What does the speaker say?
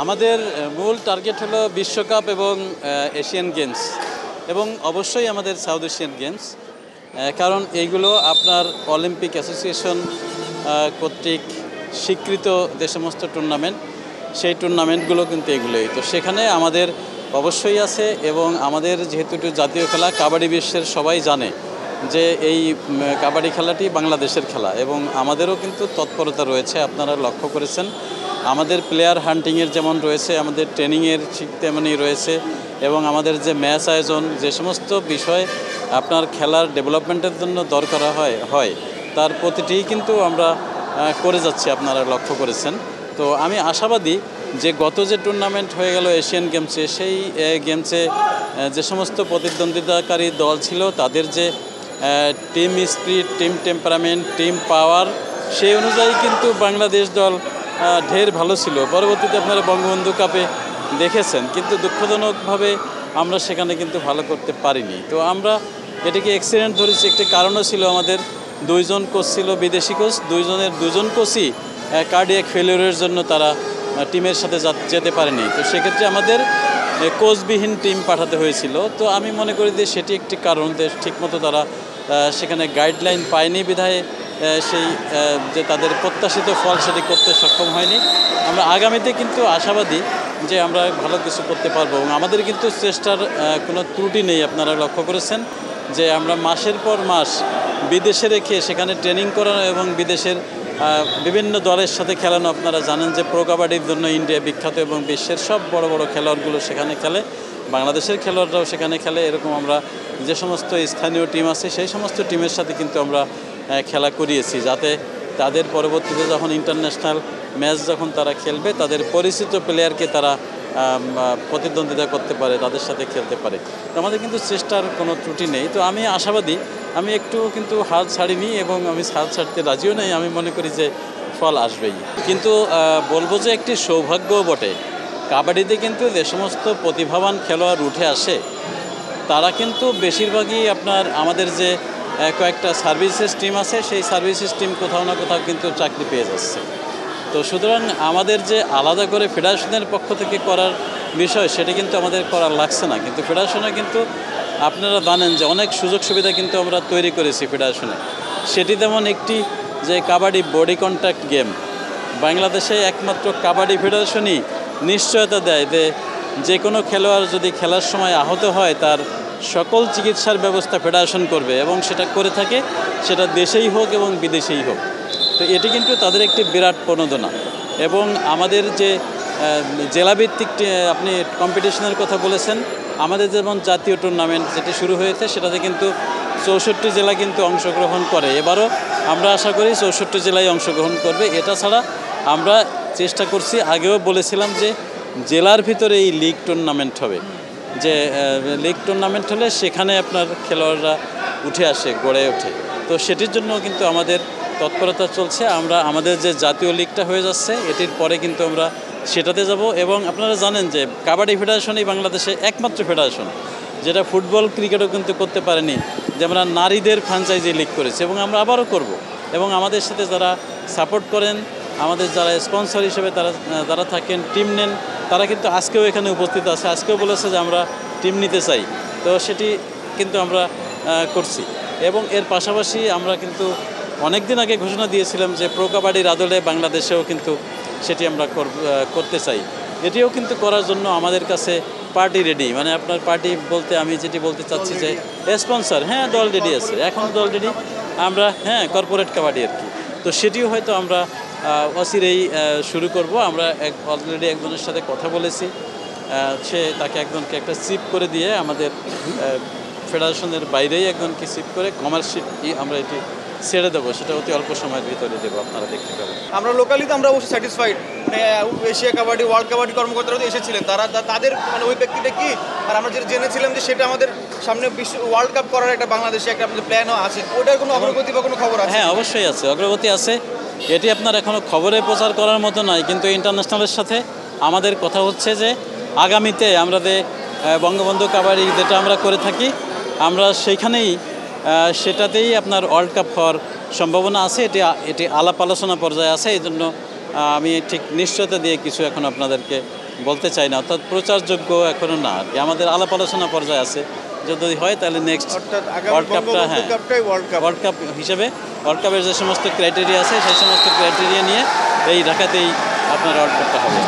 আমাদের মূল টার্গেট হলো বিশ্বকাপ এবং এশিয়ান গেমস এবং অবশ্যই আমাদের সাউথ এশিয়ান গেমস, কারণ এইগুলো আপনার অলিম্পিক অ্যাসোসিয়েশন কর্তৃক স্বীকৃত যে সমস্ত টুর্নামেন্ট, সেই টুর্নামেন্টগুলো কিন্তু এগুলোই। তো সেখানে আমাদের অবশ্যই আছে এবং আমাদের যেহেতু একটু জাতীয় খেলা, কাবাডি বিশ্বের সবাই জানে যে এই কাবাডি খেলাটি বাংলাদেশের খেলা এবং আমাদেরও কিন্তু তৎপরতা রয়েছে। আপনারা লক্ষ্য করেছেন আমাদের প্লেয়ার হান্টিংয়ের যেমন রয়েছে, আমাদের ট্রেনিংয়ের ঠিক তেমনই রয়েছে এবং আমাদের যে ম্যাচ আয়োজন, যে সমস্ত বিষয় আপনার খেলার ডেভেলপমেন্টের জন্য দরকার হয় তার প্রতিটিই কিন্তু আমরা করে যাচ্ছি, আপনারা লক্ষ্য করেছেন। তো আমি আশাবাদী যে গত যে টুর্নামেন্ট হয়ে গেল এশিয়ান গেমসে, সেই গেমসে যে সমস্ত প্রতিদ্বন্দ্বিতাকারী দল ছিল তাদের যে team spirit, team temperament, team power, সেই অনুযায়ী কিন্তু বাংলাদেশ দল ঢের ভালো ছিল। পরবর্তীতে আপনারা বঙ্গবন্ধু কাপে দেখেছেন, কিন্তু দুঃখজনকভাবে আমরা সেখানে কিন্তু ভালো করতে পারিনি। তো আমরা এটাকে অ্যাক্সিডেন্ট ধরেছি। একটি কারণও ছিল আমাদের দুইজন কোচ ছিল বিদেশি কোচ, দুজন কোচই কার্ডিয়াক ফেলিওরের জন্য তারা টিমের সাথে যেতে পারেনি। তো সেক্ষেত্রে আমাদের কোচবিহীন টিম পাঠাতে হয়েছিল। তো আমি মনে করি যে সেটি একটি কারণ, যে ঠিকমতো তারা সেখানে গাইডলাইন পায়নি বিধায় সেই যে তাদের প্রত্যাশিত ফল সেটি করতে সক্ষম হয়নি। আমরা আগামীতে কিন্তু আশাবাদী যে আমরা ভালো কিছু করতে পারবো এবং আমাদের কিন্তু চেষ্টার কোনো ত্রুটি নেই। আপনারা লক্ষ্য করেছেন যে আমরা মাসের পর মাস বিদেশে রেখে সেখানে ট্রেনিং করানো এবং বিদেশের বিভিন্ন দলের সাথে খেলানো। আপনারা জানেন যে প্রো কাবাডির জন্য ইন্ডিয়া বিখ্যাত এবং বিশ্বের সব বড় বড় খেলোয়াড়গুলো সেখানে খেলে, বাংলাদেশের খেলোয়াড়রাও সেখানে খেলে। এরকম আমরা যে সমস্ত স্থানীয় টিম আছে সেই সমস্ত টিমের সাথে কিন্তু আমরা খেলা করিয়েছি, যাতে তাদের পরবর্তীতে যখন ইন্টারন্যাশনাল ম্যাচ যখন তারা খেলবে, তাদের পরিচিত প্লেয়ারকে তারা প্রতিদ্বন্দ্বিতা করতে পারে, তাদের সাথে খেলতে পারে। তো আমাদের কিন্তু চেষ্টার কোনো ত্রুটি নেই। তো আমি আশাবাদী, আমি একটু কিন্তু হাল ছাড়িনি এবং আমি হাল ছাড়তে রাজিও নেই। আমি মনে করি যে ফল আসবেই, কিন্তু বলবো যে একটি সৌভাগ্যও বটে। কাবাডিতে কিন্তু যে সমস্ত প্রতিভাবান খেলোয়াড় উঠে আসে তারা কিন্তু বেশিরভাগই আপনার আমাদের যে কয়েকটা সার্ভিসেস টিম আছে, সেই সার্ভিসেস টিম কোথাও না কোথাও কিন্তু চাকরি পেয়ে যাচ্ছে। তো সুতরাং আমাদের যে আলাদা করে ফেডারেশনের পক্ষ থেকে করার বিষয়, সেটি কিন্তু আমাদের করার লাগছে না। কিন্তু ফেডারেশনে কিন্তু আপনারা জানেন যে অনেক সুযোগ সুবিধা কিন্তু আমরা তৈরি করেছি ফেডারেশনে। সেটি তেমন একটি যে কাবাডি বডি কন্ট্যাক্ট গেম, বাংলাদেশে একমাত্র কাবাডি ফেডারেশনই নিশ্চয়তা দেয় যে কোনো খেলোয়াড় যদি খেলার সময় আহত হয় তার সকল চিকিৎসার ব্যবস্থা ফেডারেশন করবে এবং সেটা করে থাকে, সেটা দেশেই হোক এবং বিদেশেই হোক। তো এটি কিন্তু তাদের একটি বিরাট প্রণোদনা। এবং আমাদের যে জেলাভিত্তিক আপনি কম্পিটিশনের কথা বলেছেন, আমাদের যেমন জাতীয় টুর্নামেন্ট যেটি শুরু হয়েছে সেটাতে কিন্তু 64 জেলা কিন্তু অংশগ্রহণ করে। এবারও আমরা আশা করি 64 জেলায় অংশগ্রহণ করবে। এটা ছাড়া আমরা চেষ্টা করছি, আগেও বলেছিলাম যে জেলার ভিতরে এই লিগ টুর্নামেন্ট হবে, যে লিগ টুর্নামেন্ট হলে সেখানে আপনার খেলোয়াড়রা উঠে আসে, গড়ে ওঠে। তো সেটির জন্য কিন্তু আমাদের তৎপরতা চলছে। আমরা আমাদের যে জাতীয় লিগটা হয়ে যাচ্ছে, এটির পরে কিন্তু আমরা সেটাতে যাব। এবং আপনারা জানেন যে কাবাডি ফেডারেশনই বাংলাদেশে একমাত্র ফেডারেশন যেটা ফুটবল ক্রিকেটও কিন্তু করতে পারেনি, যে আমরা নারীদের ফ্র্যাঞ্চাইজি লিগ করেছি এবং আমরা আবারও করব। এবং আমাদের সাথে যারা সাপোর্ট করেন, আমাদের যারা স্পন্সর হিসেবে যারা থাকেন, টিম নেন, তারা কিন্তু আজকেও এখানে উপস্থিত আছে, আজকেও বলেছে যে আমরা টিম নিতে চাই। তো সেটি কিন্তু আমরা করছি। এবং এর পাশাপাশি আমরা কিন্তু অনেক দিন আগে ঘোষণা দিয়েছিলাম যে প্রো কাবাডির আদলে বাংলাদেশেও কিন্তু সেটি আমরা করতে চাই। এটিও কিন্তু করার জন্য আমাদের কাছে পার্টি রেডি। মানে আপনার পার্টি বলতে আমি যেটি বলতে চাচ্ছি যে স্পন্সর, হ্যাঁ, দল রেডি আছে, এখন দল রেডি আমরা, হ্যাঁ, কর্পোরেট কাবাডি আর কি। তো সেটিও হয়তো আমরা অচিরেই শুরু করব। আমরা অলরেডি একজনের সাথে কথা বলেছি, তাকে একজনকে একটা চিপ করে দিয়ে আমাদের ফেডারেশনের বাইরেই একজনকে চিপ করে কমার্শিপ আমরা এটি ছেড়ে দেবো, সেটা অতি অল্প সময়ের ভিতরে দেবো, আপনারা দেখতে পাবেন। আমরা লোকালি তো আমরা অবশ্যই স্যাটিসফাইড। মানে এশিয়া কাবাডি, ওয়ার্ল্ড কাবাডি কর্মকর্তারা তো এসেছিলেন, তাদের মানে ওই ব্যক্তিটা কি, আর আমরা যেটা জেনেছিলাম যে সেটা আমাদের সামনে বিশ্ব ওয়ার্ল্ড কাপ করার একটা বাংলাদেশে একটা আমাদের প্ল্যানও আছে, ওটার কোনো অগ্রগতি বা কোনো খবর আছে? হ্যাঁ, অবশ্যই আছে, অগ্রগতি আছে। এটি আপনার এখনও খবরে প্রচার করার মতো নয়, কিন্তু ইন্টারন্যাশনালের সাথে আমাদের কথা হচ্ছে যে আগামীতে আমরা যে বঙ্গবন্ধু কাবাডি যেটা আমরা করে থাকি, আমরা সেইখানেই সেটাতেই আপনার ওয়ার্ল্ড কাপ হওয়ার সম্ভাবনা আছে। এটি আলাপ আলোচনা পর্যায়ে আছে। এই জন্য আমি ঠিক নিশ্চয়তা দিয়ে কিছু এখন আপনাদেরকে বলতে চাই না, অর্থাৎ প্রচারযোগ্য এখনও না আর কি। আমাদের আলাপ আলোচনা পর্যায়ে আছে, যদি হয় তাহলে নেক্সট অর্থাৎ আগামী ওয়ার্ল্ড কাপটা, বঙ্গবন্ধু হ্যাঁ কাপটাই ওয়ার্ল্ড কাপ। ওয়ার্ল্ড কাপ হিসেবে ওয়ার্ল্ড কাপের যে সমস্ত ক্রাইটেরিয়া আছে সেই সমস্ত ক্রাইটেরিয়া নিয়ে এই ঢাকাতেই আপনার ওয়ার্ল্ড কাপটা হবে।